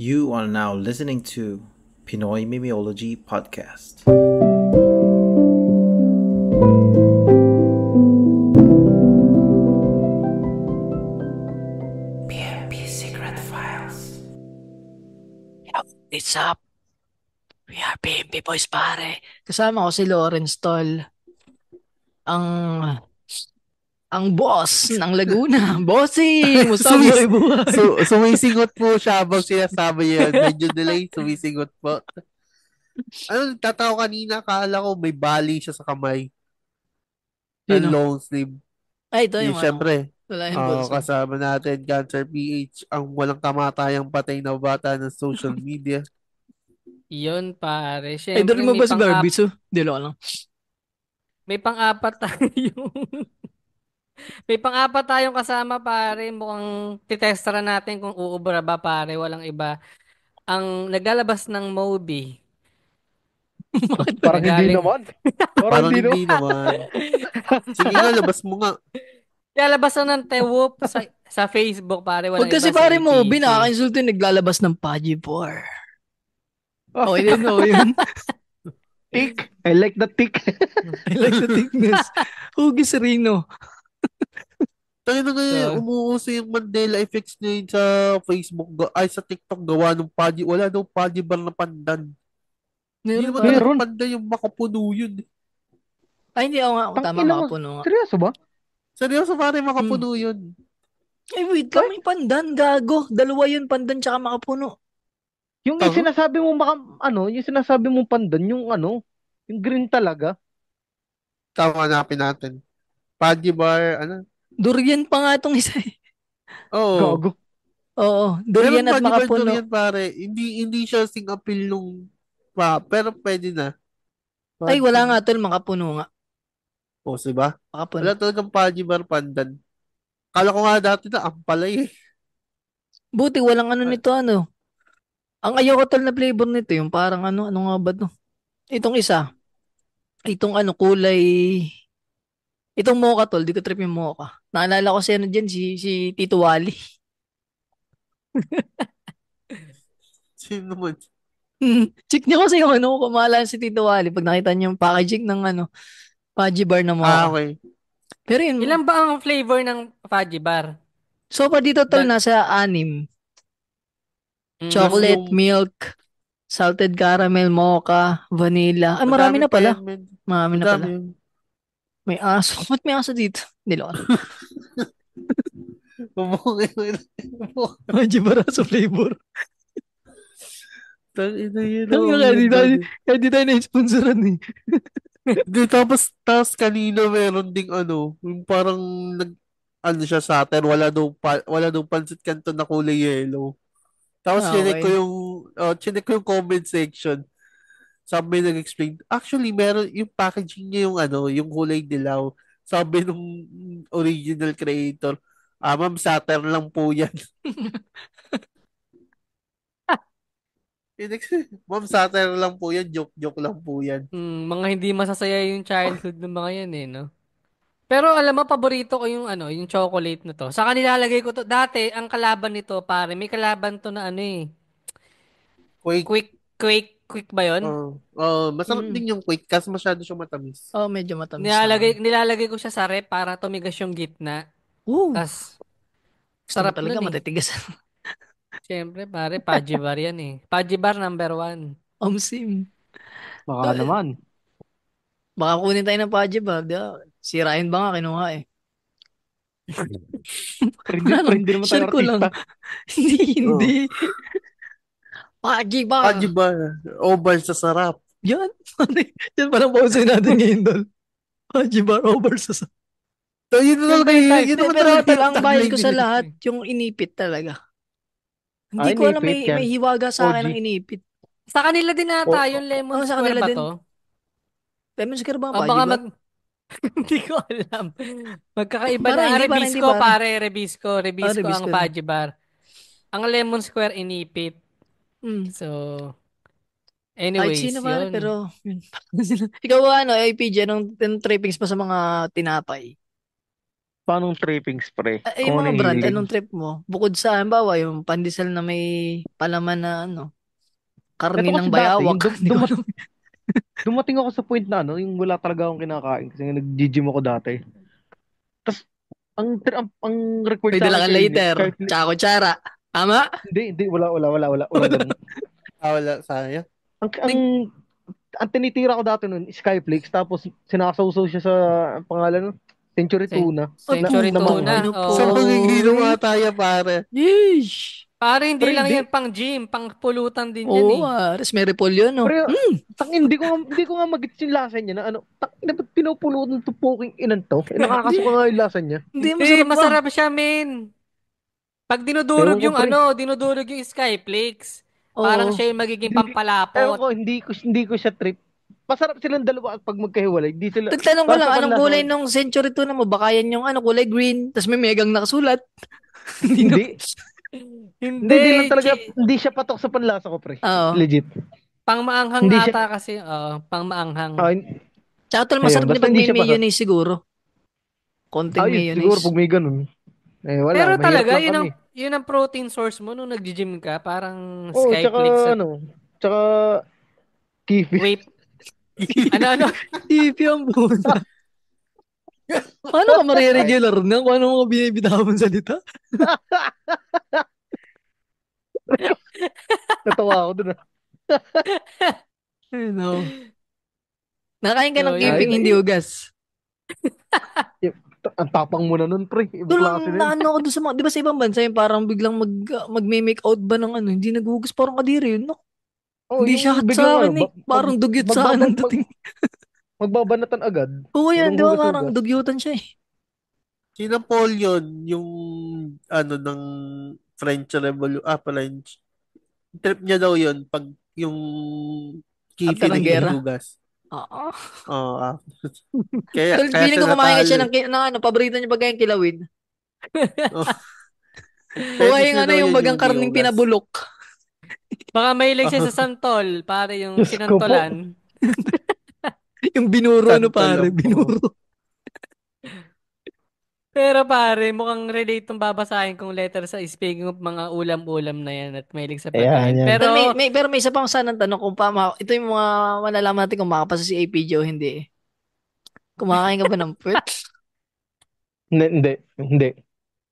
You are now listening to Pinoy Mimiology Podcast. PMP Secret Files. What's up? We are PMP Boys, pare. Kasama ko si Lawrence Tol, ang boss ng Laguna. Bossing! Musta Sumis, buhay-buhay? sumisingot po siya habang sinasabi yun. Medyo delay, sumisingot po. Ano, tatawa kanina, akala ko may bali siya sa kamay na Sino? long sleeve. Ay, ito Eh, yung ano. syempre, Wala yung bulso. kasama natin, Cancer PH, ang walang kamatayang patay na bata ng social media. Yun pare. Ay, Siyempre doon mo ba si Barbie? So, di lang. may pang-apat tayong may pang-apat tayong kasama pare. Mukhang titestara natin kung uubra ba pare. Walang iba. Ang naglalabas ng Moby Bakit ba? Parang na hindi galing. naman. Parang Parang hindi naman. hindi naman. Sige nga, labas mo nga. Lalabas na ng Tewop sa Facebook pare. Huwag Walang kasi iba si pare mo, APJ. binaka-insulto yung naglalabas ng Pagipor. Okay din, okay yun. Tick. I like the tick. I like the thickness. Hugis Rino. Tayo na ngayon, So, umuuso yung Mandela effects ngayon sa Facebook, ay sa TikTok gawa ng Paji. Wala daw Paji bar na pandan. Hindi Meron naman pare. talaga Meron. pandan yung makapuno yun. Ay, hindi ako nga. Tang Tama, ina mo. makapuno nga. Seryoso ba? Seryoso pare, Hmm. makapuno yun. Ay, wait lang, Ay, may pandan, gago. Dalawa yun, pandan tsaka makapuno. yung Tanga. sinasabi mo yung sinasabi mong pandan, yung green talaga. Tama, hanapin natin. Paji bar, ano? Durian pa nga itong isa eh. Oo. Gago. Oo, durian Meron at Paji bar makapuno. durian pare. Hindi siya sing appeal nung pero pwede na. Ay, wala Paji. nga tol, makapuno nga. O, diba? Makapuno. Wala talagang Paji bar pandan. Kala ko nga dati na ampalay eh. Buti walang ano Ah, nito, ano. Ang ayoko tol na flavor nito, yung parang ano nga ba to? Itong isa, itong ano, kulay, itong mocha tol, di ko trip yung mocha. Naalala ko si ano dyan, si Tito Wally. Sino naman? Check niyo kasi yung ano, kumalaan si Tito Wally pag nakita niyo yung packaging ng ano, Paji bar na mocha. Okay. Pero yun, ilan ba ang flavor ng Fudgy Bar? so pa dito tol, Da- nasa anim. Plus Chocolate, yung milk, salted caramel, mocha, vanilla. Ay, marami madami na pa pala. yan, men. Marami na Madami pala. yun. May aso. Ba't may aso dito? Niloko. Medyo baraso flavor. Tangina yun, Sabi oh, nga, weird dog. kaya di tayo na-sponsoran eh. Di, tapos kanina meron ding ano, yung parang ano siya sa atin, wala daw pansit canton na kulay yellow. Tapos Ah, okay. chinek ko yung comment section. Sabi may nag-explain, actually meron yung packaging niya yung ano, yung kulay dilaw. Sabi nung original creator, ma'am, Saturn lang po yan. Ma'am, Saturn lang po yan, joke lang po yan. mga hindi masasaya yung childhood ng mga yan eh, no? Pero alam mo, paborito ko yung ano, yung chocolate na to. Saka nilalagay ko to. Dati, ang kalaban nito, pare, may kalaban to na ano eh. Quake, Quick ba yun? masarap Mm. din yung quake kasi masyado siyang matamis. Oh, medyo matamis na nga. Nilalagay ko siya sa rep para tumigas yung gitna. Ooh, Tas, gusto mo sarap talaga nun eh. matitigas. Siyempre, pare, Pajibar yan eh. Pajibar number one. Omsim. Baka naman. Baka kunin tayo ng Paji ba? Di ba? Si Ryan ba nga kinuha eh. Pero Wala lang. hindi naman tayo Share ko lang. artista. Hindi, hindi. Oh. Paji Paji bar. ba? Over sa sarap. Yan. Yan parang pausin natin ngayon doon. Paji bar over sa. So, yun na talaga Siyempre, yun. Yun naman Pero talaga tol, yung ang bias tagline ko sa nila. lahat, yung inipit talaga. Hindi Ay, ko alam, nipit may yan. hiwaga sa akin ng OG. inipit. Sa kanila din ata, O, yung Lemon Oh, sa Square kanila ba din. to? Lemon Square ba ang O Paji baka bar? Hindi ko alam. Magkakaiba Parang na. hindi, parang hindi, Rebisco, parang. pare. Rebisco. Ah, Rebisco release ang ko rin. Fudgy Bar. Ang Lemon Square, inipit. Hmm. So, Kahit sino anyways, pare, yun. pero. Ikaw ba ano, APJ, anong trippings pa sa mga tinapay? Paano tripping spray? Yung Kung ano mga yung brand, hilig. anong trip mo? Bukod sa, halimbawa, yung pandesal na may palaman na karni Ito ng kasi dati, bayawak. Hindi ko alam. dumating ako sa point na yung wala talaga akong kinakain kasi nag-gym ako dati. Tapos, ang required May sa dala akin kang kainin, later. Tsaka kutsara. Tama? hindi, wala, walang ganun. Wala, sayang. Ang, ang, ang tinitira ko dati nun, Skyflakes, tapos sinasawsaw siya sa pangalan, Century Tuna, Century na tuna. manghang. Sa Oo. pagigilong ata yan, pare. Yeesh. Pare, hindi Pero lang hindi, yan pang gym, pang pulutan din yan Oo, eh. Ares, may repolyo, no? pero hindi ko nga magets yung lasa niya na ba't pinupulo ng tupuking inan to? Hindi, Nakakasuka nga yung lasa niya. hindi, Hindi, masarap ba? masarap siya, men. Pag dinudurog Ewan ko, yung pre. dinudurog yung Skyflakes, parang Oo. siya yung magiging Hindi, ewan pampalapot. ko, hindi ko siya trip. Masarap silang dalawa at pag magkahiwalay. Hindi sila, Tanong ko para lang, sa anong panlasa, kulay nung century tuna mo? Baka yan yung kulay green, tapos may megang nakasulat. Hindi na. hindi. Hindi lang Hindi, talaga, hindi siya patok sa panlasa ko, pre. Oo. Legit. pang maanghang Hindi siya, ata kasi. Pang maanghang. ah, Tsaka tol, ayun, masarap din basta pag hindi may siya patok. mayonnaise siguro. Konting Ayun, siguro mayonnaise. pag may ganun. Wala, Pero mahirap talaga, lang kami. yun ang protein source mo nung nag-gym ka. Parang Oh, tsaka, Skyflakes at tsaka, kifi. whey. Ano? Ipi ang puta. Paano ka mariregular na kung ano mga binibitawan salita? Natawa ako dun. I know. Nakain ka So, ng Ay, kiping hindi hugas. ang tapang mo na nun, pre. Ibang Tol, klase na yun. naano ako doon sa mga, di ba sa ibang bansa yung parang biglang magme-make out ba ng hindi naghugas, parang kadiri yun, no? Oh, Hindi siya yung hot sa biglang akin eh. Parang dugyot sa akin ang dating. magbabanatan agad. Oo yan, Walang di ba parang hugas-hugas. dugyutan siya eh. Sina Paul yun, yung ng French Revolution, French. Trip niya daw yun pag yung kifi After ng gera. naghugas. Oo. Oo. Kaya, Tol, kaya feeling siya ko kumain ka natalo. siya ng paborito niya pagkain kilawin. Oh, O fetish yung niya daw yung yun bagang yung karning niugas. pinabulok. Baka mahilig siya sa santol. Pare yung Diyos ko po. sinantolan. Yung binuro pare, Santol, binuro. Pero pare, mukhang relate tong babasahin kong letter sa speaking of mga ulam-ulam na yan at mahilig sa Ayan, pagkain. yan. Pero, Pero may isa pang sanang tanong kung ito yung mga malalaman natin kung makapasa si APJ o hindi. Kumakain ka ba ng puwet? Hindi.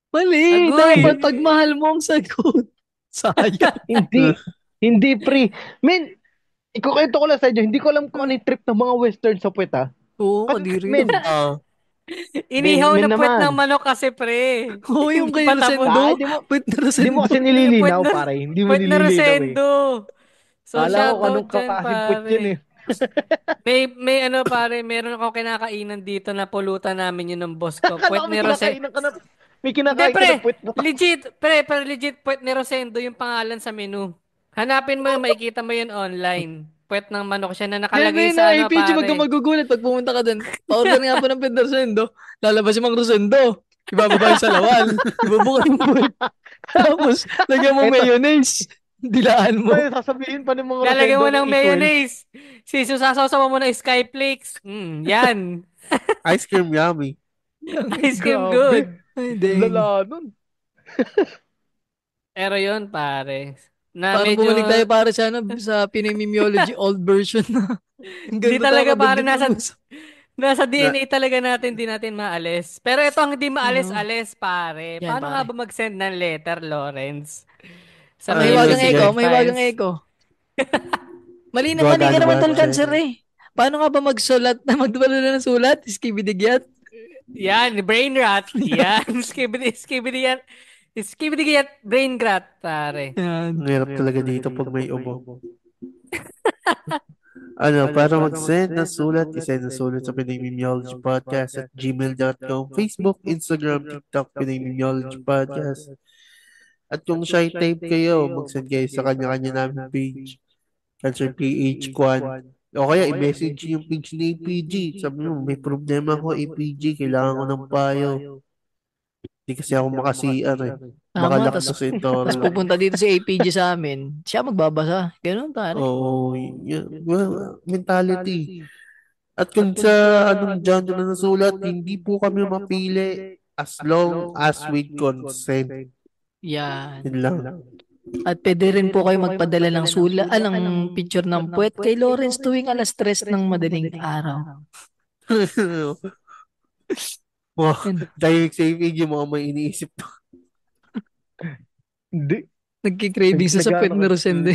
Mali! agoy! Dapat pag mahal mo ang sagot. Sayang. Hindi, pre. Men, ikukwento ko lang sa inyo, hindi ko alam kung ano yung trip ng mga western sa puwet, ha. Oo, Kasi, kadiri men, yun. Inihaw men na puwet naman. ng manok kasi pre. Oo, yung Hindi kay pa tapos. Rosendo. Hindi mo, Puwet na hindi mo Rosendo. kasi nililinaw, pare. Hindi mo Puwet na nililinaw, eh. Rosendo. So, Kala ko kung shoutout anong dyan, kakasing puwet yun, pare. eh. May pare, meron ako kinakainan dito na pulutan namin yun ng boss ko. Akala Puwet ko ni Rosendo. may Hindi, kinakain ka pre. ng puwet mo. Pero legit, puwet ni Rosendo yung pangalan sa menu. Hanapin mo yun, makikita mo yun online. Puwet ng manok siya na nakalagay Then, sa APJ, wag kang pare. magugulat pag pumunta ka dun. Pa-order nga po ng Pet Rosendo. Lalabas yung mga Rosendo. Ibababa yung sa lawal. Ibubuka yung puwet. Tapos, lagyan mo mayonnaise. Dilaan mo. Ay, sasabihin pa ng mga Lalagyan Rosendo mo ng ng equal. mayonnaise. Sasaw-sawa mo ng Skyflakes. Yan. Ice cream yummy. Ice cream Grabe. good. Ay, dang. Lala nun. Pero yun, pare. Na Parang medyo, bumalik tayo para sa Pinoy Memeology old version na. Ang di ganda talaga tayo pare, kadugit ng uso. nasa Na, DNA talaga natin, di natin maalis. Pero ito ang hindi Ano? maalis-alis, pare. Yan, Paano nga pare. ba mag-send ng letter, Lawrence? Sa May Melo hiwagang sige. echo, Secret may hiwagang Files? echo. Mali ka Gumagana naman ba? tal cancer eh. Paano nga ba magdala ng sulat? Skibidigyat? Yan, brain rot. Yan, skibidi yan. Skibidi yan, brain rot, pare. Yan. ang hirap talaga dito pag may ubo. Para mag-send ng sulat, isend ng sulat sa Pinay Podcast at gmail.com, Facebook, Instagram, TikTok, Pinay Podcast. At kung shy type kayo, mag-send kayo sa kanya-kanya namin page. Cancer PH Kwan. O kaya, i-message yung page ni APG. Sabi mo, may problema ako, APG. Kailangan ko ng payo. Hindi kasi ako maka-CR eh. Baka Tama, lactose tas intolerant. pupunta dito si APG sa amin. Siya magbabasa. Ganun pare. Oo, well, mentality. At kung sa anong genre na nasulat, hindi po kami mapili. as long as with consent. Yan. Yun lang. At pwede rin po kayo magpadala ng ng picture ng puwet kay Lawrence tuwing 3:00 ng madaling araw. Wow, Yan. dahil saving yung mga may iniisip to. Hindi. Nagki-craving sa puwet ni Rosende.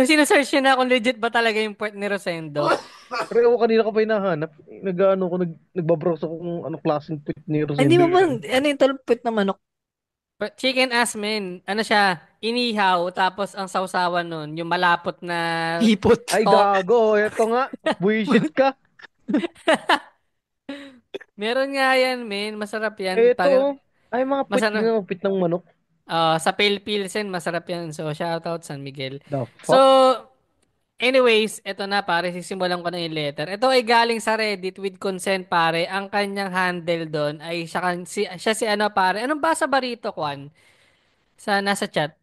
Sinesearch niya na kung legit ba talaga yung puwet ni Rosendo. Pero ako kanina ko pa hinahanap. Nagbabrowse ako kung anong klaseng tweet ni Ay, hindi mo Rosendo. ba, ano yung puwet na manok? Chicken ass, men. Ano siya? Inihaw, tapos ang sausawan nun, yung malapot na... Hipot. Ay, To- gago. Ito nga. Buisit ka. Meron nga yan, men. Masarap yan. Ito. Ay, mga Masarap. pit ng manok. Sa Pale Pilsen, masarap yan. So, shoutout San Miguel. The So, fuck? anyways, eto na pare, sisimulan ko na yung letter. Ito ay galing sa Reddit with consent pare. Ang kanyang handle doon ay siya si ano pare. Anong basa ba rito, Kwan? Sa nasa chat.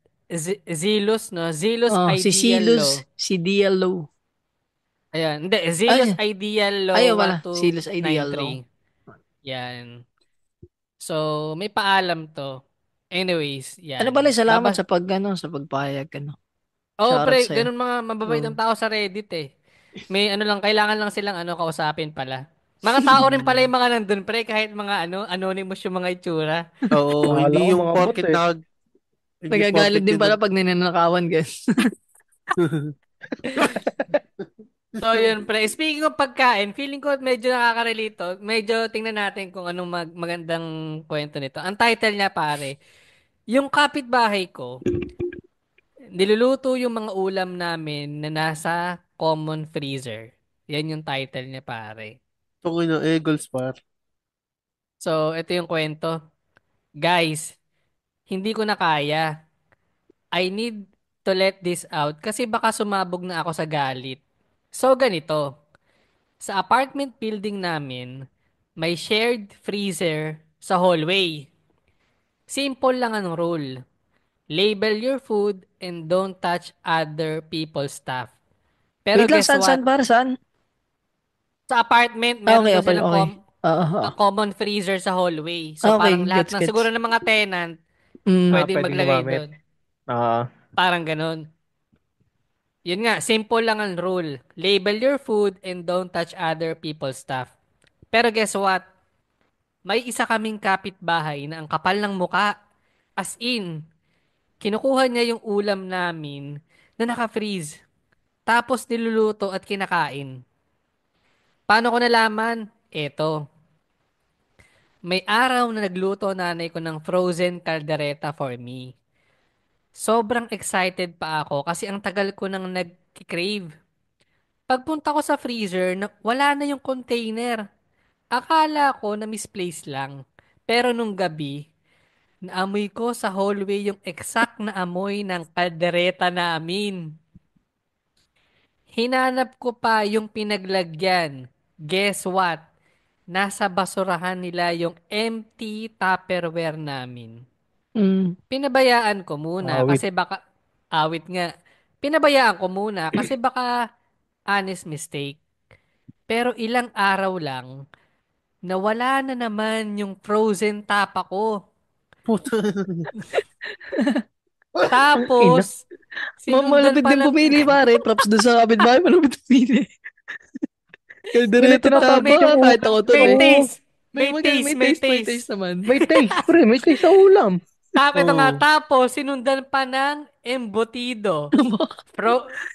Zilus, no? Zilus Si Ideal Law. Silus, si Diallo. Ayan. Hindi, Zilus Ay, Ideal Law ayaw pala. Silus Ideal Law. 1293. Yan. So, may paalam to. Anyways, yan. Ano pala, salamat sa sa pagpayag, Oh, Shoutout pre, sa'yo. ganun mga mababait ang tao sa Reddit eh. May ano lang, kailangan lang silang kausapin pala. Mga tao rin pala yung mga nandun, pre, kahit mga anonymous yung mga itsura. Oo, Akala hindi ko yung mga bots porket eh. hindi Nagagalit porket din yun pala pag ninanakawan, guys. So, yun, pre. Speaking of pagkain, feeling ko medyo nakaka-relate to. Medyo tingnan natin kung anong magandang kwento nito. Ang title niya, pare, yung kapitbahay ko, niluluto yung mga ulam namin na nasa common freezer. Yan yung title niya, pare. Tungin ng Eagles par. So, ito yung kwento. Guys, hindi ko na kaya. I need to let this out kasi baka sumabog na ako sa galit. So, ganito. Sa apartment building namin, may shared freezer sa hallway. Simple lang ang rule. Label your food and don't touch other people's stuff. Pero Wait lang, guess what? saan, para saan? Sa apartment, meron Okay, daw silang okay. common freezer sa hallway. So, Okay, parang lahat gets, ng gets. siguro ng mga tenant, pwedeng Pwedeng maglagay gumamit. doon. Ah, Parang ganun. Yun nga, simple lang ang rule. Label your food and don't touch other people's stuff. Pero guess what? May isa kaming kapitbahay na ang kapal ng muka. As in, kinukuha niya yung ulam namin na naka-freeze. Tapos niluluto at kinakain. Paano ko nalaman? Eto. May araw na nagluto nanay ko ng frozen caldereta for me. Sobrang excited pa ako kasi ang tagal ko nang nag-crave. Pagpunta ko sa freezer, wala na yung container. Akala ko na misplace lang. Pero nung gabi, naamoy ko sa hallway yung exact na amoy ng kaldereta namin. Hinanap ko pa yung pinaglagyan. Guess what? Nasa basurahan nila yung empty Tupperware namin. Pinabayaan ko muna awit. kasi baka, awit nga, pinabayaan ko muna kasi baka honest mistake. Pero ilang araw lang, nawala na naman yung frozen tapa ko. Puta. Ina. Tapos, sinundan Malupit pa din ng... pumili, pare. Props doon sa kapitbahay, malupit pumili. Kaldereta Wala tapa, tinasabi yung kahit ako to. May Oo. taste! May May may taste! taste naman. May taste, pre. May taste sa ulam. Ito nga, Oo. tapos, sinundan pa ng embutido.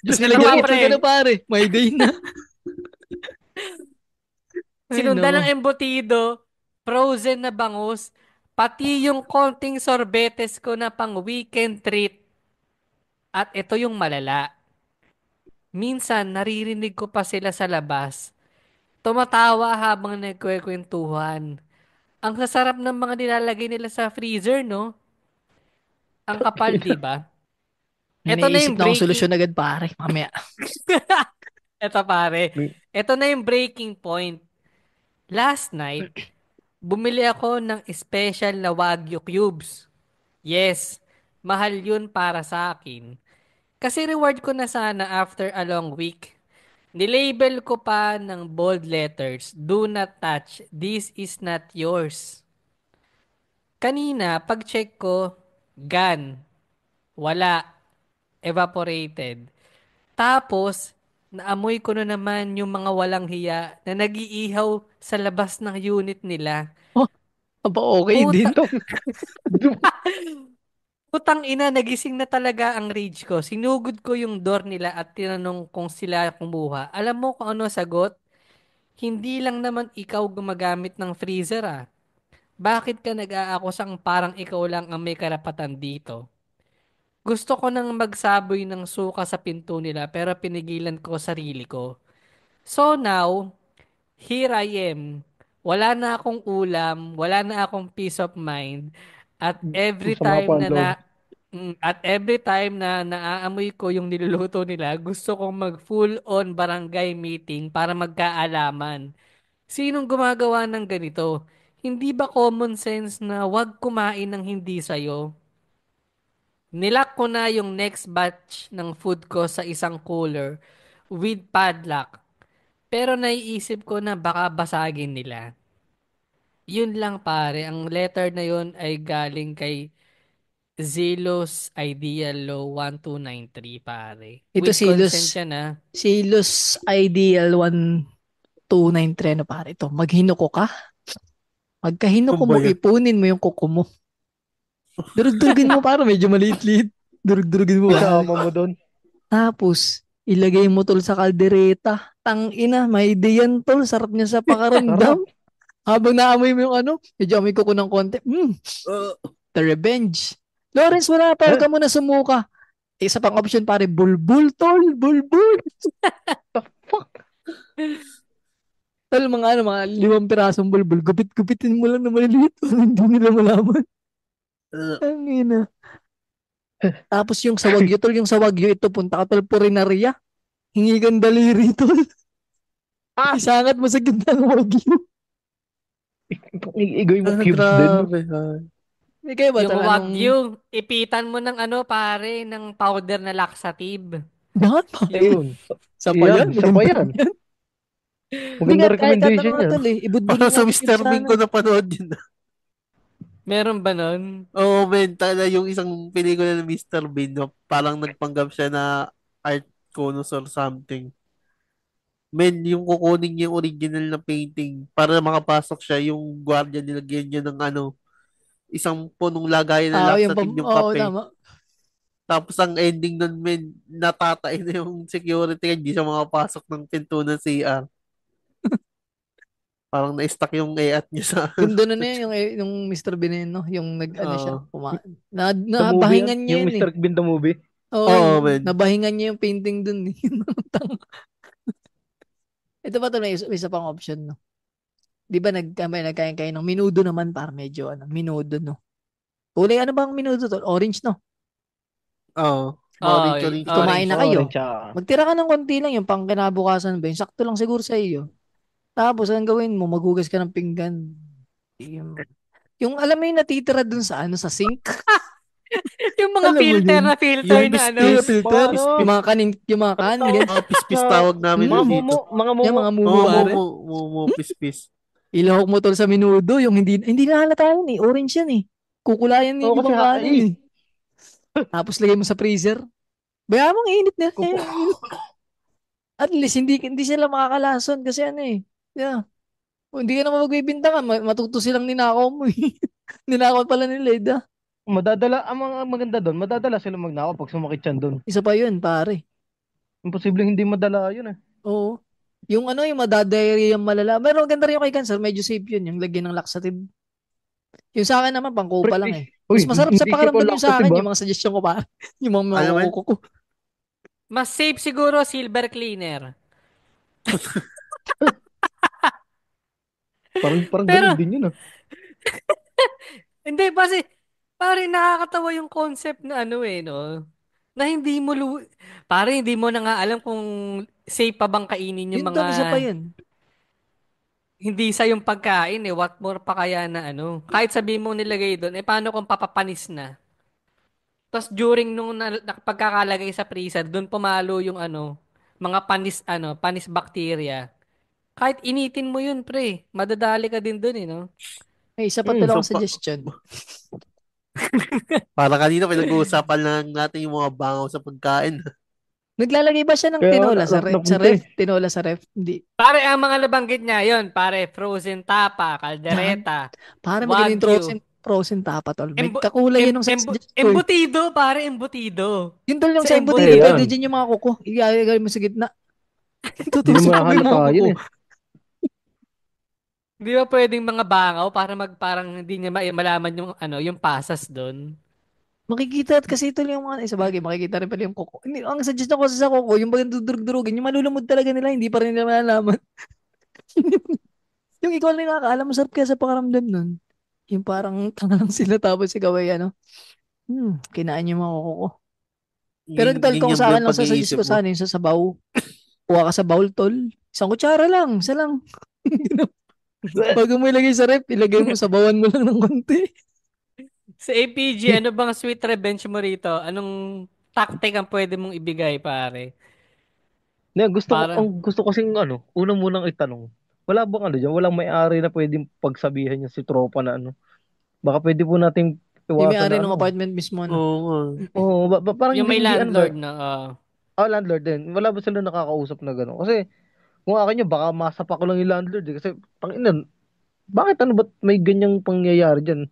Diyos ka Ito lang, nga, ito pre. ka na, pare. May day na. Ay, Sinundan no. ng embutido, frozen na bangus, pati yung konting sorbetes ko na pang weekend treat. At ito yung malala. Minsan, naririnig ko pa sila sa labas. Tumatawa habang nagkwekwentuhan. Ang sasarap ng mga nilalagay nila sa freezer, no? Ang kapal, di ba? Ito na Naisip yung na akong breaking... solusyon agad, pare. Mamaya. Ito pare. May- Ito na yung breaking point. Last night, bumili ako ng special na Wagyu cubes. Yes, mahal yun para sa akin. Kasi reward ko na sana after a long week. Nilabel ko pa ng bold letters, do not touch, this is not yours. Kanina, pag-check ko, gone, wala, evaporated. Tapos, naamoy ko na naman yung mga walang hiya na nag-iihaw sa labas ng unit nila. Oh, aba okay din. Puta, Dum- putang ina, nagising na talaga ang rage ko. Sinugod ko yung door nila at tinanong kung sila kumuha. Alam mo kung ano sagot? Hindi lang naman ikaw gumagamit ng freezer ah. Bakit ka nag-aakusang parang ikaw lang ang may karapatan dito? Gusto ko nang magsaboy ng suka sa pinto nila pero pinigilan ko sarili ko. So now, here I am. Wala na akong ulam, wala na akong peace of mind. At every Masama pa time ang na loob. naaamoy ko yung niluluto nila, gusto kong mag full on barangay meeting para magkaalaman. Sinong gumagawa ng ganito? Hindi ba common sense na wag kumain ng hindi sayo? Nilock ko na yung next batch ng food ko sa isang cooler with padlock. Pero naiisip ko na baka basagin nila. Yun lang pare, ang letter na yun ay galing kay Zelos Ideal Law 1293 pare. Ito With consent Silos. yan ah. Silos Ideal 1293 ano pare ito. Maghinuko ka. Magkahinuko Ano ba mo, yan? ipunin mo yung kuko mo. Durug-durugin mo para medyo maliit-liit. Durug-durugin mo pare. Isama mo doon. Tapos, ilagay mo tol sa kaldereta. Tang ina, may diyan tol. Sarap niya sa Sarap. pakaramdam. Habang naamoy mo yung ano, medyo amoy ko ng konti. Uh, The revenge. Lawrence, wala pa. Huwag Eh, ka muna sumuka. Isa pang option pare, bulbul tol. Bulbul. the fuck? Tol, mga 5 pirasong bulbul. Gupit-gupitin mo lang na maliliit. Hindi nila malaman. uh, Ang ina. Tapos yung sa Wagyu, tol, yung sa Wagyu, ito, punta ka, tol, Purinaria. Hingi kang daliri, tol. Ah! Isangat mo sa gitna ng Wagyu. Igawin mo cubes din. grabe. Hindi kayo ba, Yung tol, wagyu, ipitan mo ng ano pare, ng powder na laxative. Dapat pa. Ayun. Sa pa yan. Yan, isa pa yan. Hindi Maganda nga, kahit recommendation ano, yan. tol, ibudbudin Parang sa natin yun Mr. Bean ko sana. napanood yun. Meron ba nun? Oo, men, talaga yung isang pelikula ng Mr. Bean, no, parang nagpanggap siya na art conus or something. Men, yung kukunin niya yung original na painting para makapasok siya, yung gwardiya nilagyan niya ng ano, isang punong lagayan ng Yung laxative yung oo, kape. tama. Tapos ang ending nun, men, natatay na yung security, kaya hindi siya makapasok ng pinto ng CR. Parang na-stuck yung at niya sa... Yung doon na yun, yung Mr. Veneno, yung nag-ano siya, Oo. The movie yan. nabahingan niya Yung yun eh. Mr. Bean the movie. Oo, Oo, men. nabahingan niya yung painting dun eh. Ito ba ito, may isa pang option, no? Di ba nagkain kayo ng minudo naman, para medyo, minudo, no? Kulay, ano bang minudo to? Orange, no? Oo. Oy, Orange. Kumain orange. na kayo. Orange siya. Magtira ka ng konti lang, yung pang kinabukasan ba, yung sakto lang siguro sa iyo. Tapos, ang gawin mo, maghugas ka ng pinggan. Yung alam mo yung natitira dun sa ano, sa sink? Yung mga Alam mo filter yun? na filter Yung na ano. Yung biscuits. filter, Mga ano, yung mga kanin, ganyan. Oo, pis-pis tawag namin mga Mm. dito. mumu, mga Yung mumu. mga mumu, Oo, pare. mumu, pis-pis. Ilahok mo tol sa minudo, yung hindi na halata yun eh. Orange yan eh. Kukulayan Oo, yung kasi ibang kanin eh. Tapos lagay mo sa freezer. Bayaan mong init na. At least hindi sila makakalason kasi ano eh. Yeah. Kung hindi ka naman magbibintangan, matuto silang ninakaw mo eh. Ninakaw pala nila eh. Madadala, ang mga maganda doon, madadala sila magnakaw pag sumakit yan doon. Isa pa yun, pare. Imposibleng hindi madala yun eh. Oo. Yung ano, yung madadiarrhea yung malala. Pero maganda rin yung kay cancer, medyo safe yun. Yung lagyan ng laxative. Yung sa akin naman, pangkupa lang eh. Uy, Mas masarap sa hindi safe pakiramdam ang yung sa akin, laxative, yung mga suggestion ko pa. Yung mga Alam mo, kuko ko. Mas safe siguro silver cleaner. Parang ganun Pero, din yun ah. hindi, kasi, pare, nakakatawa yung concept na ano eh, no? Na pare, hindi mo na nga alam kung safe pa bang kainin yung Yun mga tol, isa pa yun. hindi sa yung pagkain eh. What more pa kaya na ano? Kahit sabihin mo nilagay doon, eh paano kung papapanis na? Tapos during nung pagkakalagay sa freezer, doon pumalo yung ano, mga panis bacteria. Kahit initin mo yun, pre, madadali ka din dun, no? May isa pa tulang So, suggestion. para kanina pinag-uusapan lang natin yung mga bangaw sa pagkain. Naglalagay ba siya ng Kaya tinola sa napunta ref? eh. Tinola sa ref? Hindi. Pare, ang mga nabanggit niya, yun, pare, frozen tapa, caldereta, Para magaling wagyu, frozen tapa, tol. May embu- kakulay yun ng sa suggest ko eh. embutido, pare, embutido. Yun tol yung Sa sa embutido, embutido. pwede dyan yung mga kuko. Ilalagay mo sa gitna. Hindi Tutusok naman mo yung mga halata yun kuko. eh. Di ba pwedeng mga bangaw para parang hindi niya malaman yung yung pasas doon. Makikita at kasi ito yung mga, sa bagay, makikita rin pala yung kuko. Hindi, ang suggestion ko sa kuko, yung bagang dudurug-durugin, yung malulumod talaga nila, hindi pa rin nila malalaman. Yung ikaw lang nakakaalam, masarap kaya sa pakaramdam nun. Yung parang tanga lang sila tapos ikaw ay kinain yung mga kuko. Pero tol, kung Ganyan sa ba akin yung lang sasuggest pag-iisip ko mo? sana yung sa sabaw. Kuha ka sa bowl, tol. Isang kutsara lang, isa lang. Bago mo ilagay sa rep, ilagay mo, sabawan mo lang ng konti. Sa APG, ano bang sweet revenge mo rito? Anong tactic ang pwede mong ibigay, pare? Para, Ang gusto kasing unang munang itanong. Wala bang diyan? Walang may-ari na pwedeng pagsabihan niya si tropa na Baka pwede po nating Yung iwasan may-ari na ng apartment mismo, ano. Oo nga. Oo, parang yung may hindi landlord, no? landlord din. Wala ba sila nakakausap na gano'n? Kasi kung akin yun, baka masapa ko lang yung landlord eh. Kasi tanginan, bakit ba't may ganyang pangyayari diyan?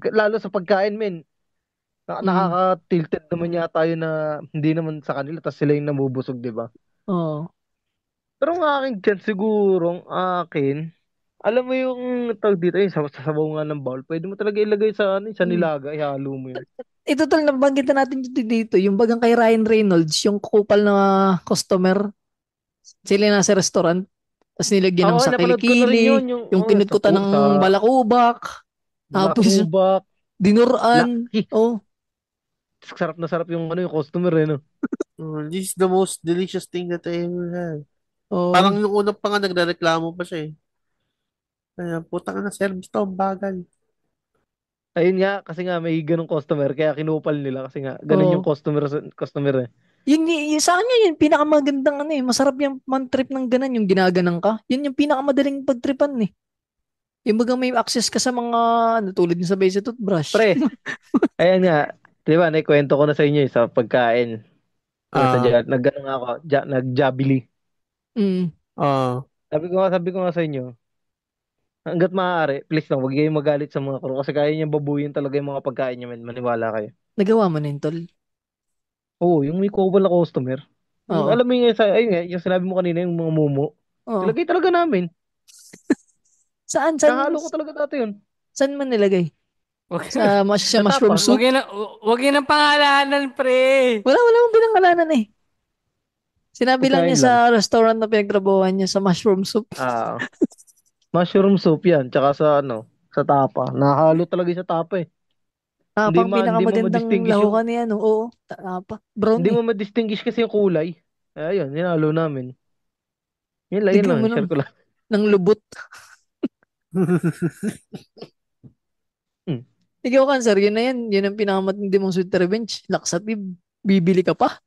Lalo sa pagkain, men. Mm. Nakaka-tilted naman yata yun na hindi naman sa kanila, tapos sila yung namubusog, di ba? Oo. Pero ang akin dyan, siguro, ang akin, alam mo yung tawag dito, yung sa sabaw nga ng bowl, pwede mo talaga ilagay sa Mm. nilaga, ihalo mo yun. Ito tol, nabanggit na natin dito, yung bagang kay Ryan Reynolds, yung kupal na customer, sila nasa restaurant, tapos nilagyan ng Oo, napanood ko na rin sakili-kili, yun, yung kinutkutan ng sa balakubak, tapos Balakubak, dinuran. Laki. Oh, Sarap na sarap yung customer eh, no? This is the most delicious thing that I ever had. oh. Parang nung una pa nga nagrereklamo pa siya eh. Kaya putang na service to, ang bagal. Ayun nga, kasi nga may ganong customer, kaya kinupal nila kasi nga, ganun yung Oo. customer eh. Yun, sa kanya yun, pinakamagandang masarap yung man-trip ng ganan, yung ginaganang ka. Yun yung pinakamadaling pagtripan eh. Yung bagang may access ka sa mga, tulad yung sa basic toothbrush. Pre, ayan nga, di ba, naikwento ko na sa inyo sa pagkain. Ah, Nag-ano nga ako, nag-jabili. Mm. ah. Sabi ko nga sa inyo, hanggat maaari, please lang, huwag kayong magalit sa mga crew kasi kaya niya babuyin talaga yung mga pagkain niyo, men. Maniwala kayo. Nagawa mo na yun, tol. Oo, yung may couple na customer. Oo. Alam mo yung, ayun nga, yung sinabi mo kanina, yung mga mumu. Oo. Ilagay talaga namin. Saan, Nahalo ko talaga dati yun. saan man nilagay? Wag, Sa mushroom Natapa. soup? wag yun ang pangalanan, pre. Wala mong pinangalanan eh. Sinabi lang Pagkain niya sa lang. restaurant na pinagtrabahuan niya sa mushroom soup. Ah, mushroom soup yan, tsaka sa tapa. Nahalo talaga yung sa tapa eh. Pang Hindi mo pinakamagandang ma-distinguish yung, lahukan niya, no? Oo, brown hindi eh. mo ma-distinguish kasi yung kulay. Ayun, hinalo namin. Yun Tignan lang, mo share ko lang. ng lubot. Hmm. Ikaw, Cancer, yun na yan. Yun ang pinakamatindi mong sweet revenge. Laxative. Bibili ka pa.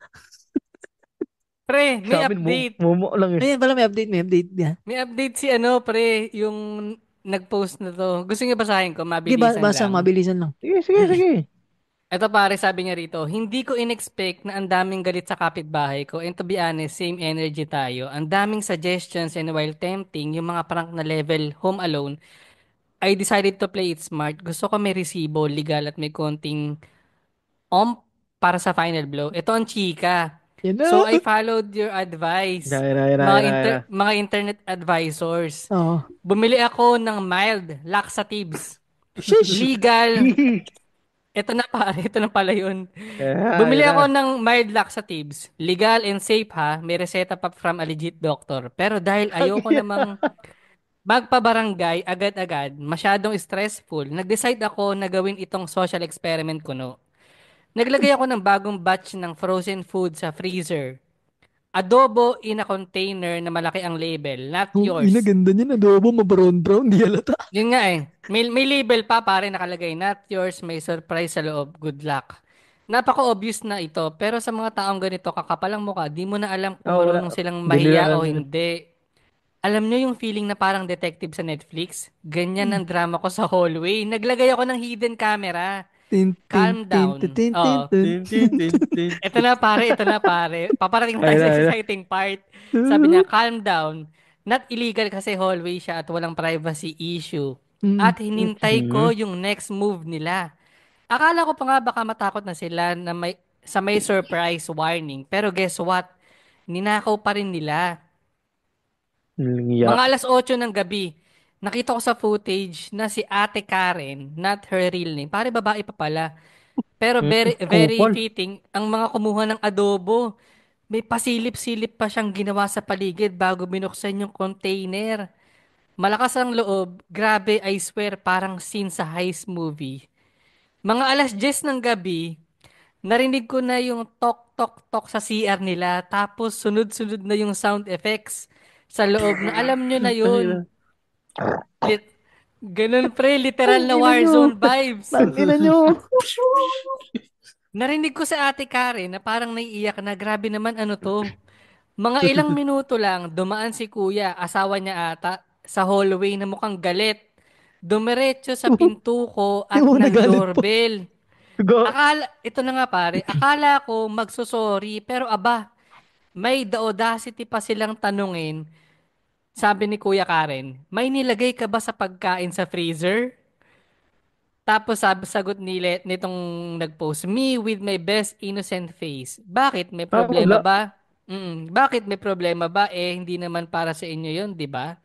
Pre, may Sa amin, update. mumu lang eh. Ayan pala, may update yan. May update si pre, yung nag-post na to. Gusto niyo basahin ko, Sige, mabilisan basa, lang. mabilisan lang. Sige. Ito pare, sabi niya rito, hindi ko in-expect na ang daming galit sa kapitbahay ko. And to be honest, same energy tayo. Ang daming suggestions and while tempting, yung mga prank na level Home Alone, I decided to play it smart. Gusto ko may resibo, legal at may konting para sa final blow. Ito ang chika. Yan So na. I followed your advice. Yan na. Mga internet advisors. Oo. Bumili ako ng mild laxatives. Sheesh. Legal. Ito na pare, ito na pala yun. Bumili Yan ako na. ng mild laxatives. Legal and safe ha. May reseta pa from a legit doctor. Pero dahil ayoko namang magpa-barangay agad-agad, masyadong stressful, nag-decide ako na gawin itong social experiment ko no. Naglagay ako ng bagong batch ng frozen food sa freezer. Adobo in a container na malaki ang label, not Ang yours. ganda niya na adobo, ma-brown, di halata. Yun nga eh. May label pa pare nakalagay, not yours, may surprise sa loob. Good luck. napaka-obvious na ito. Pero sa mga taong ganito, kakapalang mukha, di mo na alam kung Wala. marunong silang Hindi nila mahiya alam o yun. hindi. Alam nyo yung feeling na parang detective sa Netflix? Ganyan ang drama ko sa hallway. Naglagay ako ng hidden camera. Tin, tin, Calm tin, tin, down. tin, tin, Oh. tin. Tin, tin, tin, tin. Ito na pare. Paparating na tayo Ayun na, sa ayun na. exciting part. Sabi niya, calm down. Not illegal kasi hallway siya at walang privacy issue. Mm. At hinintay ko Mhm. yung next move nila. Akala ko pa nga baka matakot na sila na may surprise warning. Pero guess what? Ninakaw pa rin nila. Yeah. Mga alas 8 ng gabi, nakita ko sa footage na si Ate Karen, not her real name. Pare babae pa pala. Pero very very Kupal. fitting ang mga kumuha ng adobo. May pasilip-silip pa siyang ginawa sa paligid bago binuksan yung container. Malakas ang loob. Grabe, I swear, parang scene sa heist movie. Mga alas 10 ng gabi, narinig ko na yung tok tok tok sa CR nila. Tapos sunod-sunod na yung sound effects sa loob na alam nyo na yun. Tangina. Lit Ganun pre, literal na Tangina nyo. Warzone vibes. Tangina nyo. Narinig ko sa Ate Karen na parang naiiyak na grabe naman ano to. Mga ilang minuto lang, dumaan si kuya, asawa niya ata, sa hallway na mukhang galit. Dumiretso sa pinto ko at Yung nagalit pa. nag-doorbell. Go. Ito na nga pare, akala ko magsusorry, pero aba, may the audacity pa silang tanungin. Sabi ni Kuya Karen, may nilagay ka ba sa pagkain sa freezer? Tapos sagot nitong nag-post, me with my best innocent face. Bakit? May problema Wala. ba? Bakit may problema ba? Eh, hindi naman para sa inyo yon, di ba?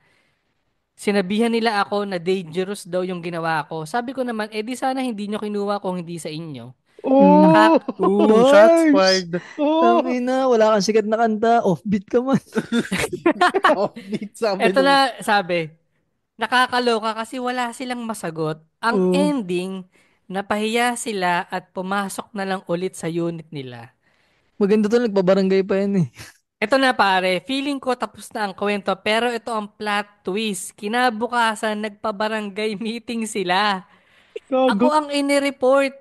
Sinabihan nila ako na dangerous daw yung ginawa ko. Sabi ko naman, eh di sana hindi nyo kinuha kung hindi sa inyo. Mm. Oh! Ooh, shots Bars! fired. Oh! Tangina, wala kang sikat na kanta. Offbeat ka man. Offbeat sabi Eto nung... na, sabi, nakakaloka kasi wala silang masagot. Ang Oo. ending, napahiya sila at pumasok na lang ulit sa unit nila. Maganda to, nagbabarangay pa yan eh. Ito na pare, feeling ko tapos na ang kwento pero ito ang plot twist. Kinabukasan, nagpa-barangay meeting sila. Ako Gago. ang inireport.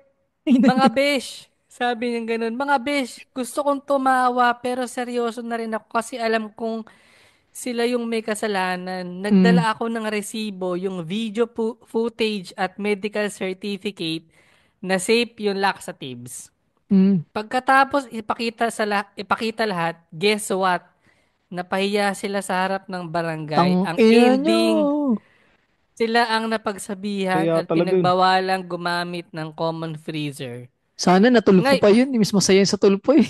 Mga Ina- besh, sabi niya ganun. Mga besh, gusto kong tumawa pero seryoso na rin ako kasi alam kong sila yung may kasalanan. Mm. Nagdala ako ng resibo, yung video footage at medical certificate na safe yung laxatives. Mm. Pagkatapos ipakita lahat, guess what? Napahiya sila sa harap ng barangay. Tang Ang ina nyo. ending, sila ang napagsabihan Kaya at talaga yun. pinagbawalang gumamit ng common freezer. Sana natulpo Ngay, pa yun. Mas masaya yun sa tulpo eh.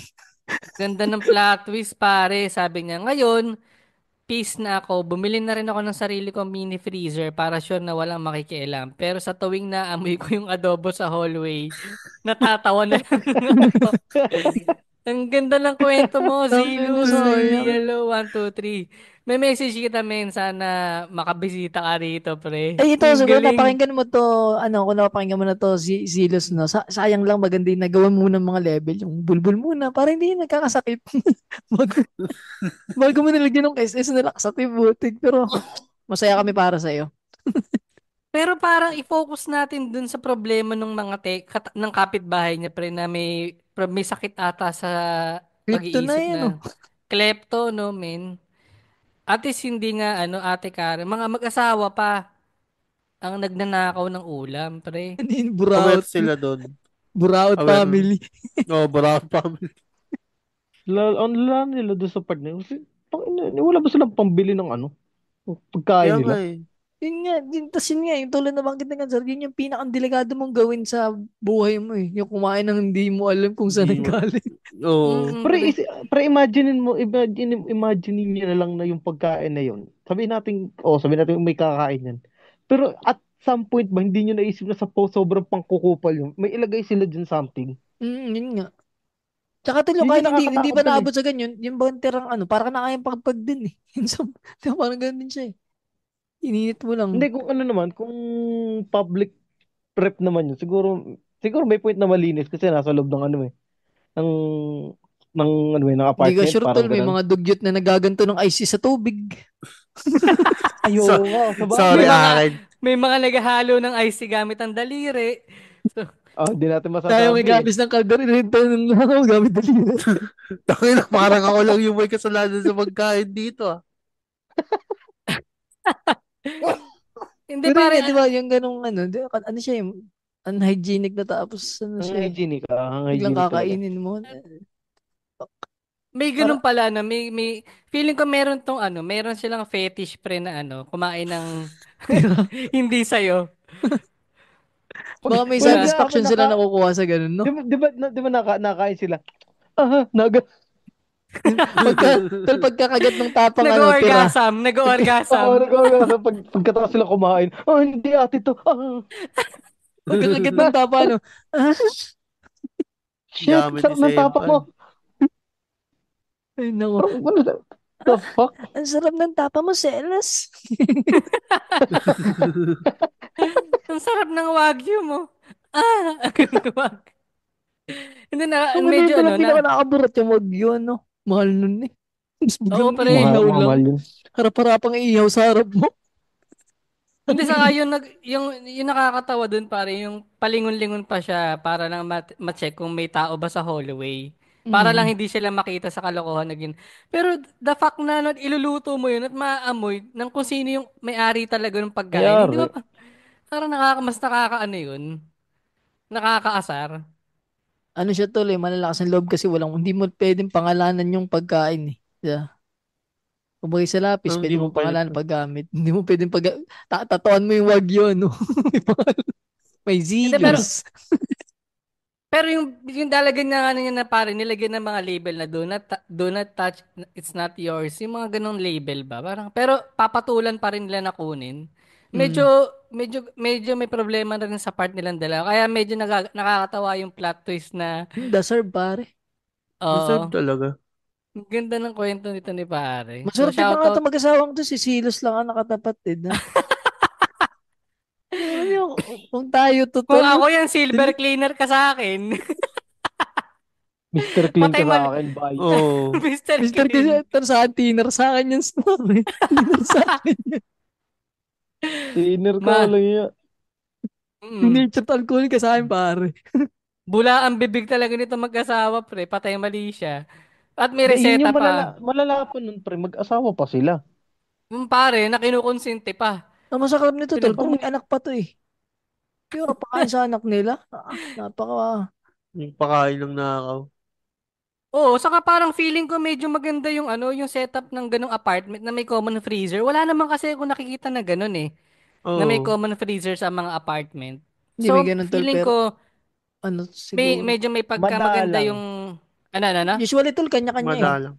ganda ng plot twist pare, sabi niya. Ngayon, peace na ako. Bumili na rin ako ng sarili kong mini freezer para sure na walang makikialam. Pero sa tuwing naamoy ko yung adobo sa hallway, natatawa na lang ako. Ang ganda ng kwento mo, Tang ina, Zilus. sayang. Hello, 1, 2, 3. May message kita, men. Sana makabisita ka rito, pre. Ay, ito, Ang siguro galing. napakinggan mo to, kung napakinggan mo na to, si Silos, no? Sayang lang maganda yung nagawa muna ng mga level, yung bulbul muna, para hindi nagkakasakit. bago, bago mo nilagyan ng SS na laxative, butik. Pero, masaya kami para sa'yo. Pero parang i-focus natin dun sa problema ng ng kapitbahay niya, pre, na may sakit ata sa Crypto na pag-iisip yan, oh. na klepto, no, men? At least hindi nga, ate Karen, mga mag-asawa pa ang nagnanakaw ng ulam, pre. Ano yun, Aware Buraot. sila doon. Buraot Aware. family. Oh, bravo family. Ang lala nila doon sa part na yun. Kasi, wala ba silang pambili ng pagkain Kaya nga nila? eh. Yun nga, yun nga, yung tulad na banggit na sir, yun yung pinakang delikado mong gawin sa buhay mo eh. Yung kumain ng hindi mo alam kung saan Hindi mo. nanggaling. Oo. Pre. Pre, imagine niyo na lang na yung pagkain na yun. Sabihin natin may kakain yan. Pero at some point ba, hindi niyo naisip na sobrang pangkukupal yun. May ilagay sila dyan something. Yun nga. Tsaka tulo, Yun kahit yung hindi nakakatakot pa dun eh. naabot sa ganyan, yung bang tirang parang nakayang pagpag din eh. Di ba, parang ganun din siya eh. Ininit mo lang. Hindi, kung ano naman, kung public prep naman yun, siguro may point na malinis kasi nasa loob ng ng, ng Hindi ka apartment, sure parang tol, may ganun. mga dugyot na nagaganto ng ice sa tubig. Ayo So, nga, sa May sorry, bagay. mga akin. may mga naghahalo ng ice gamit ang daliri. So, Hindi natin Tayo may masasabi. gabis ng kalderong ito ng langaw gamit daliri. Tangina, parang ako lang yung may kasalanan sa pagkain dito ah. Hindi Pero yun pare, nga, di ba, yung ganong ano siya yung unhygienic na tapos ano Ang siya, hygienic ang biglang hygienic talaga. kakainin mo. may ganun pala na may feeling ko meron tong meron silang fetish pre na kumain ng hindi sa'yo. Baka may Wala, Diba? satisfaction sila nakukuha sa ganun, no? di ba nakain sila? Naga. Pagkakagat ng tapang tira. Nag-orgasm. Pagkatapos sila kumain, hindi ate to. Pagkakagat ng tapa, Shit, Yaman sarap ni ng tapa mo. Ay, naku. What the fuck? Ang sarap ng tapa mo, Selas. Ang sarap ng wagyu mo. Wag. Hindi na, Ang medyo medyo lang pinaka nakakaburat yung wagyu, Mahal nun eh. Mas Oo, biglang pre. ihaw lang. Mahal yun. Harap-harapang ihaw sa harap mo. Hindi sa yung nakakatawa dun pare, yung palingon-lingon pa siya para lang ma-check kung may tao ba sa hallway. Para lang hindi sila makita sa kalokohan na Pero the fact na iluluto mo yun at maaamoy ng kung sino yung may-ari talaga ng pagkain. Hindi Mayari. ba parang mas nakakaano yun? Nakakaasar. Ano siya tol malalakas ang loob kasi hindi mo pwedeng pangalanan yung pagkain eh. Yeah. Kumbaga sa lapis, Hindi pwede mo mo pwede. pangalanan paggamit. Hindi mo pwedeng tatuan mo yung wagyu, May pangalan. May Hindi, pero zeros. Pero yung dalagan na niya na pare, nilagyan ng mga label na do not touch, it's not yours. Yung mga ganong label ba? Parang, pero papatulan pa rin nila na kunin. Medyo, Mm. medyo may problema na rin sa part nilang dalawa. Kaya medyo nakakatawa yung plot twist na, Deserve pare. Deserve oo, talaga. ang ganda ng kwento nito ni pare. So, Maswerte pa nga ito shoutout. mag-asawang to, si Silos lang ang nakatapat na. Alam niyo, kung tayo Kung totoo, ako yung silver cleaner ka sa akin, Mr. Clean patay ka mal... sa akin, bye. Oo. Mr. Mr. Clean. Cleaner sa akin, tiner sa akin yung story. Tiner sa akin yan. Tiner ka, Ma. walang iya. Yung Mm. nature alcohol ka sa akin, pare. Bula ang bibig talaga nito mag-asawa, pre. Patay mali siya. At may Yun reseta yung pa. malala pa nun, pre. Mag-asawa pa sila. Pare, na kinukonsente pa. Ang masakap nito, tol, kung Pinag- may anak pa to eh. Pero pakain sa anak nila. Yung pakain ng nakaw. Oo, saka parang feeling ko medyo maganda yung yung setup ng ganong apartment na may common freezer. Wala naman kasi ako nakikita na ganon eh. Na may Oo. common freezer sa mga apartment. Hindi may So, ganun, tol, feeling pero ko siguro. medyo may pagkamaganda Madalang. yung ano? Usually, tol, kanya-kanya eh. Madalang.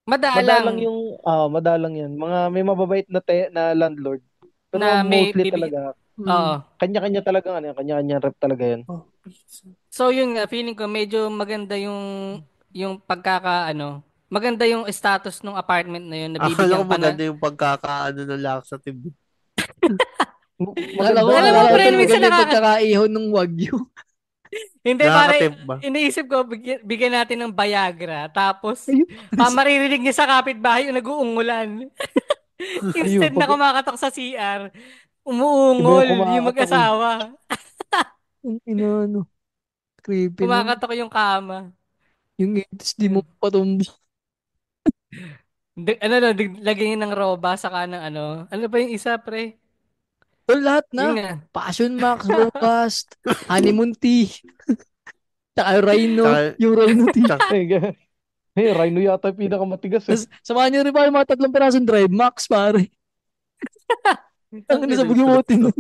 Madalang Madalang yung, madalang yan. May mababait na landlord. Pero na may mostly talaga, Oo. kanya-kanya talaga, kanya-kanya rep talaga yan. So yun nga, feeling ko medyo maganda yung maganda yung status ng apartment na yun, Akala nabibigyan ko pa na. maganda yung pagkakaano ng laxative. Alam mo, Alam mo, pre, tol, minsan maganda yung pagkakaihaw ng wagyu. Hindi, pare, Nakakatemp ba? iniisip ko, bigyan natin ng Viagra, tapos, Ayun. maririnig niya sa kapitbahay yung nag-uungulan. Ayun, Instead na pag kumakatok sa CR, iba umuungol yung yung kumakatok eh. mag-asawa. Ang creepy nun. Kumakatok yung kama. Yung itis, di mo patumbo. Lagyan ng roba, saka ng ano ba yung isa, pre? Tol, lahat Yun na. nga. Passion Max, Robust, Honeymoon Tea, tsaka Rhino, Tsaka- yung Rhino Tea. Tsaka- Rhino yata yung pinakamatigas eh. Tapos, samahan nyo rin pa yung mga 3 pirasong Drive Max, pare. Ang sa bugimutin nun.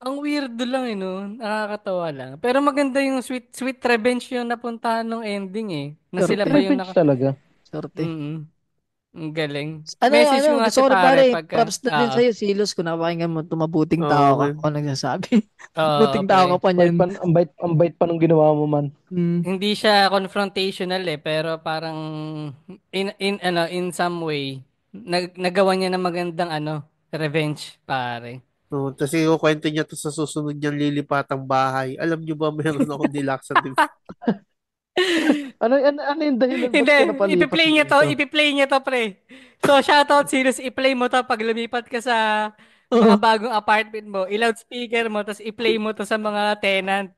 Ang weirdo lang no? Nakakatawa lang. Pero maganda yung sweet revenge yung napuntahan ng ending eh. Na sila ba yung Revenge talaga. Sorte. Ang galing. Ano, Message ko nga si gusto ko na pare, pagka. props na din sa'yo, Silos, kung napakinggan mo, tumabuting Oo, tao ka, okay. ako nagsasabi. Oo, Buting tao ka pre. pa niyan. Ang bait pa nung ginawa mo man. Hindi siya confrontational pero parang in some way nagawa niya ng magandang revenge pare. No, tapos ikukwento niya to sa susunod niyang lilipatang bahay. Alam niyo ba meron akong laxative? Ano yung dahilan ba't Hindi, ka napalipas ipi-play niya to pre. So shoutout Sirius, i-play mo to pag lumipat ka sa mga Oo. bagong apartment mo, i-loudspeaker mo tapos i-play mo to sa mga tenant.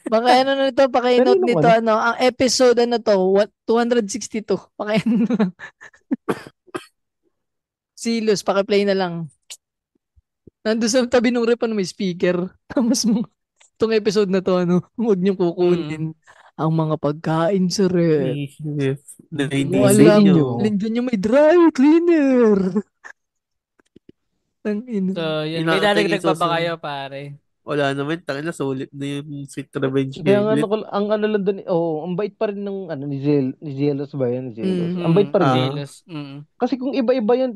Baka ano na nito, paki-note Kaninong nito, ano? ang episode ano to, 262. Paki-ano, Silos, paki-play na lang. Nandun sa tabi ng rep, may speaker. Tapos itong episode na to, huwag niyong Mm. kukunin ang mga pagkain sa rep. If na Hindi hindi mo sa alam, Isipin inyo. nyo. nandiyan niyo may dry cleaner. Ang ina. So, yun. May Inaantay dadagdag kayo pa ba susunod. kayo, pare? Wala naman, tangina sulit na yung Sweet Revenge Kaya nga, Gauntlet. ang ano lang doon, ang bait pa rin ng ano, ni Zelos ba yan? Ni Zelos. Mm. Ang bait pa rin niya. Ah, Jealous. Mm. Kasi kung iba-iba yan,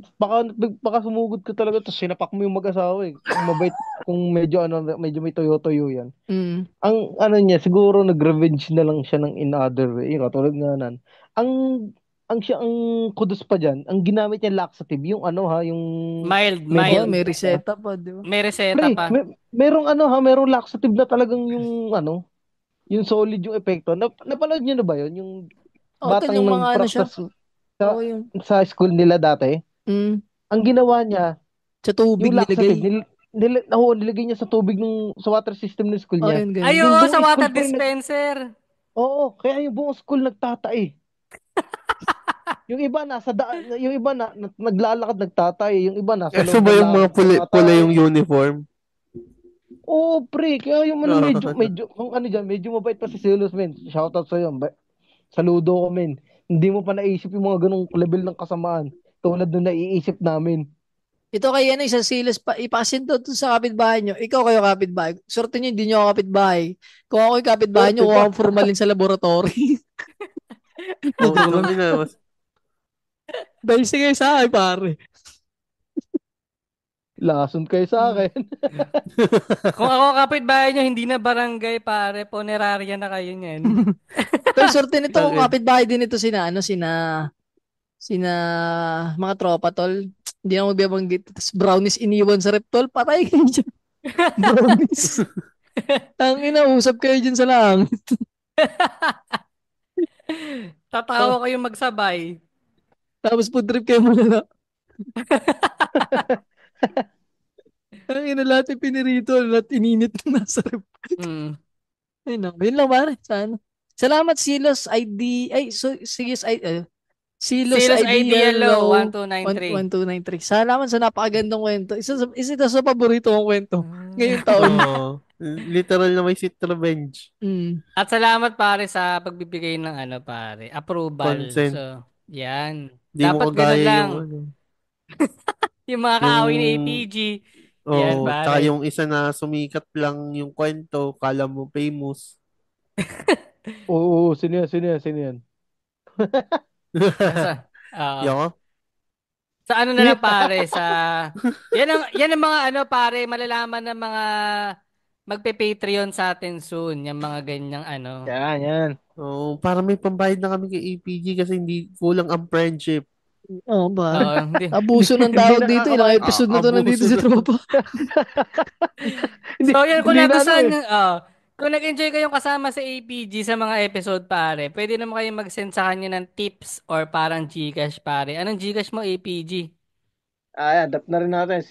baka sumugod ka talaga, tapos sinapak mo yung mag-asawa eh. Kung mabait, kung medyo may toyo-toyo yan. Mm. Ang ano niya, siguro nag-revenge na lang siya ng in other way. Yung katulad nga nan. Ang ang kudos pa diyan, ang ginamit niya laxative, yung ano ha, yung Mild, medyo Oh, mild. may ano siya. reseta pa, di ba? May reseta Pre, pa. merong ano ha, merong laxative na talagang yung ano, yung solid yung epekto. Napanood niyo na ba yun? Yung Oh, tol, batang yung mga ano siya. nag-practice Oo, sa, yung sa school nila dati. mm, Ang ginawa niya, sa tubig yung laxative, nilagay. nilagay niya sa tubig sa water system ng school Oh, niya. yun, Ay, ganun. Yung oo, buong sa school water pre, dispenser. oo, kaya yung buong school nagtatae. Yung iba nasa daan, yung iba naglalakad nagtatay, yung iba nasa kaso loob ba ng yung mga labi pula yung tumatay. uniform? Oo, pre, kaya yung ano Ah, medyo kung ano diyan, medyo mabait pa si Silos, men. Shoutout sa iyo. Saludo ko, men. Hindi mo pa naisip yung mga ganung level ng kasamaan tulad nung naiisip namin. Ito kay ano, isang silas pa, ipasin to sa kapitbahay nyo. Ikaw kayo kapitbahay. Sorte nyo, hindi nyo ako kapitbahay. Kung ako yung kapitbahay nyo, Swerte kung pa. ako formalin sa laboratory. putang ina, mas Dahil sige sa akin, pare. Lason kayo sa Mm. akin. Kung ako kapitbahay nyo, hindi na barangay, pare. Punerarya na kayo niyan. Tol, sorte nito kung Bakit? kapitbahay din ito sina mga tropa, tol. Hindi na magbabanggit. Tapos brownies iniwan sa rep, tol. Patay kayo dyan. Brownies. Ang usap kayo dyan sa langit. Tatawa kayong magsabay. Tapos food trip kayo malala. Ang lahat yung pinirito, lahat ininit na nasa rep. Mm. Ayun lang. Yun lang, pare. Sana. Salamat, Silos ID. Ay, so, Silos Silos Idea Ideal Low, Low 1293. 1293. Salamat sa napakagandang kwento. Isa ito sa paborito kong kwento ngayong taon. Oo. Literal na may Sweet Revenge. Mm. At salamat, pare, sa pagbibigay ng ano, pare, approval. Consent. So, yan. Di mo Dapat ganun kagaya lang. yung ano. Yung mga Yung, kaaway ni APG. Yan, oh, tsaka pare. yung isa na sumikat lang yung kwento, kala mo famous. Oo, sino yan? Sa, oo. Yung, Sa ano na lang, pare, sa... Yan ang mga ano, pare, malalaman ng mga magpe-Patreon sa atin soon. Yung mga ganyang ano. Yan. oh, para may pambayad na kami kay APG kasi hindi kulang ang friendship. Oo, pare. Oo, hindi. Abuso ng Hindi tawag dito. Ilang nakakabayad. episode na to nandito Abuso si na. Tropa. Hindi, So, yan, kung hindi na ano nagustuhan eh. nyo, kung nag-enjoy kayong kasama sa APG sa mga episode, pare, pwede naman kayong mag-send sa kanya ng tips or parang Gcash, pare. Anong Gcash mo, APG? Adapt na rin natin.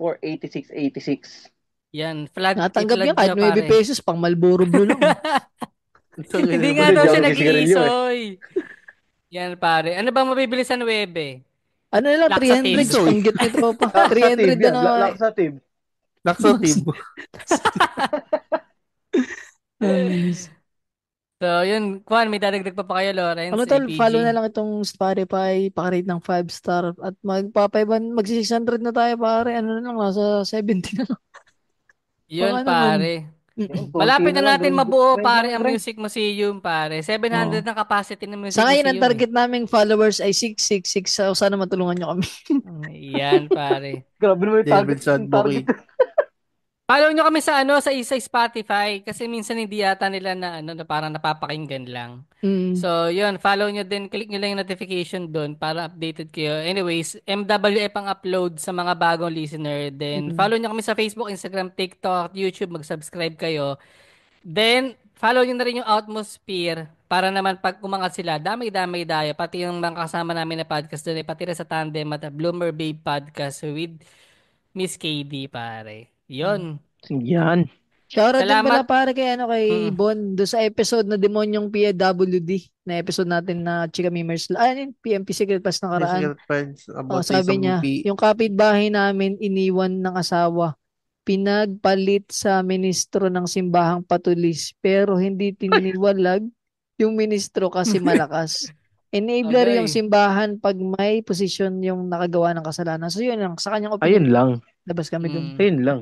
0961-194-8686. Yan, Natanggap i-flag niya kahit nyo, 9 pare. pesos pang Marlboro Blue lang. Hindi Tangina, nga Hindi daw ako siya nagsisigarilyo eh. nag-iisoy. Yan, pare. Ano bang mabibili sa Nuebe? Ano na lang, 300 Laxatives. Isoy. panggit ni Tropa. Laxative 300 yan. na. Laxative. Laxative. So, yun. Kwan, may dadagdag pa kayo, Lawrence, Ano tol, APG. follow na lang itong Spotify, pakarate ng 5 star at magsi 600 na tayo pare. Ano na lang, nasa 70 na lang. Yun, Baka naman. pare. Konti Malapit na na lang. natin mabuo, Grind pare, lang, ang grind. Music Museum, pare. Oo. 700 na capacity ng Music Sa ngayon, ang Museum. target naming followers ay 666. So, sana matulungan nyo kami. Yan, pare. Grabe naman yung Devil's target. Advocate. Follow nyo kami sa ano sa Spotify kasi minsan hindi yata nila na ano na parang napapakinggan lang. Mm. So, yun, follow nyo din, click nyo lang yung notification doon para updated kayo. Anyways, MWF ang upload sa mga bagong listener. Then, follow nyo kami sa Facebook, Instagram, TikTok, YouTube, mag-subscribe kayo. Then, follow nyo na rin yung Atmosphere para naman pag umangat sila, damay-damay dayo. Pati yung mga kasama namin na podcast doon, pati rin sa Tandem at Bloomer Babe Podcast with Miss KD, pare. Yun. Yan. Shoutout din pala Salamat. pare kay kay Mm. Bon do sa episode na Demonyong PWD na episode natin na Chika Mimers. PMP Secret Pass nakaraan. Physical friends Oh, about sa sabi isang niya, yung kapitbahay namin iniwan ng asawa. Pinagpalit sa ministro ng simbahang patulis pero hindi tiniwalag yung ministro kasi malakas. Enabler yung Agay. simbahan pag may posisyon yung nakagawa ng kasalanan. So yun lang, sa kanyang opinion. Ayun lang. Labas kami dun. Mm. Ayun lang.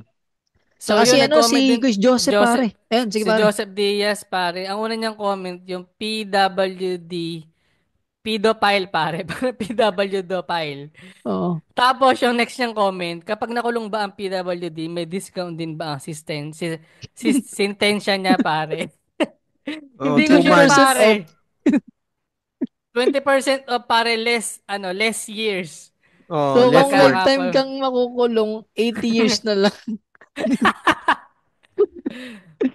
So, Saka si yun, nag-comment si din Chris Joseph pare. Ayun, sige si pare. Joseph Diaz, pare. Ang una niyang comment, yung PWD, pedophile, pare. PWD-phile. Oo. Tapos, yung next niyang comment, kapag nakulong ba ang PWD, may discount din ba ang sentensya niya, pare? Hindi ko 2 sure, months. pare. 20% off, pare, less years. So Less kung work. lifetime kang makukulong, 80 years na lang.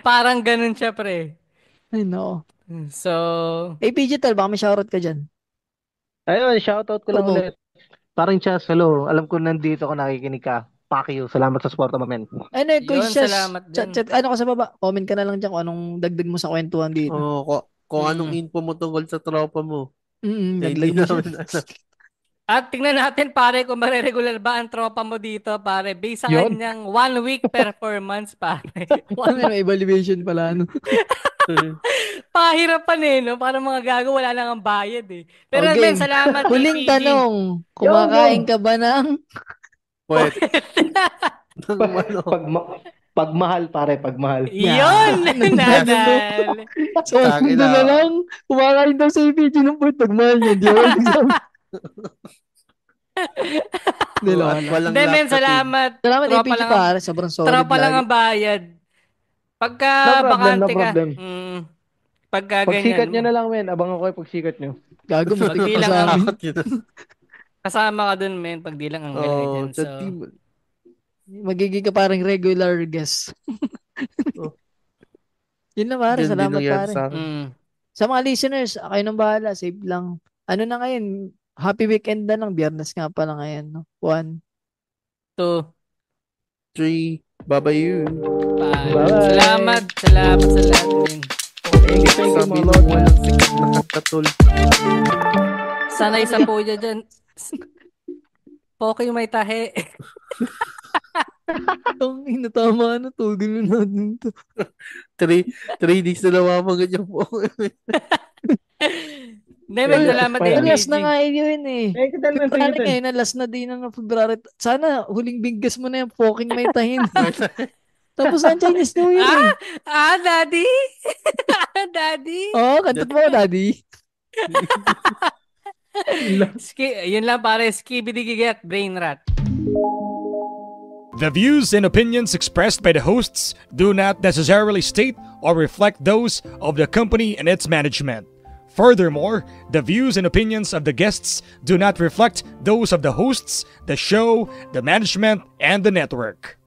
Parang ganun siya, pre. Ay, no. So, Digital, baka may shoutout ka dyan. Ayun, shoutout ko lang Promote. ulit. Parang Chas, hello. Alam ko nandito ka nakikinig ka. Fuck you. Salamat sa support mo, men. Ano, Kuya yun, Shas, salamat din. ano ka sa baba? Comment ka na lang dyan kung anong dagdag mo sa kwentuhan dito. Kung anong info mo tungkol sa tropa mo. Dagdag Hindi mo siya. namin At tingnan natin, pare, kung mariregular ba ang tropa mo dito, pare. Based sa Yun. kanyang 1 week performance, pare. May evaluation pala, ano. Pahirapan no? Para mga gago, wala nang ang bayad eh. Pero Okay. men, salamat. Huling TPG. tanong, kumakain ka ba ng... Pwede. Pagmahal, pare, pagmahal. Yun! Nadal. So, Tangina. doon na lang, kumakain daw sa video ng puwet, pagmahal niya. Di ako nagsabi. At walang Hindi, men, laptop eh. salamat. Salamat, Tropa APG lang pare. Sobrang solid Tropa lang lagi. ang bayad. Pagka No problem, bakante no ka. problem. Pagka Pagsikat ganyan. nyo na lang, men. Abangan ko yung pagsikat nyo. Gago, matik Hindi ka lang sa ang- amin. Takot yun. Kasama ka dun, men. Pag di lang ang galing dyan. Sa So, team. Magiging ka parang regular guest. Oh. Yun na pare, Ganun din salamat nangyari pare. sa akin. Sa mga listeners, kayo nang bahala, safe lang. Ano na ngayon, happy weekend na lang, Biyernes nga pala ngayon, no? 1. 2, 3. Bye-bye you. Bye. Salamat sa lahat, men. Thank you, Sabi mga nung lord. walang sikat na katatol. Sana isa po dyan. Poke may tahe. Ang inatama na to, gano'n natin to. 3 days na namamagat yung po. Nemen, salamat Ayun, din, Last na nga yun eh. Thank you, Talman. Sana ngayon na last na din ng February. Sana huling biggas mo na yung poking may tahin. Tapos ang Chinese New Year eh. Daddy? Daddy? Oo, kantat mo, daddy. Yun lang pare, skibidi-gigat, brain rot. The views and opinions expressed by the hosts do not necessarily state or reflect those of the company and its management. Furthermore, the views and opinions of the guests do not reflect those of the hosts, the show, the management, and the network.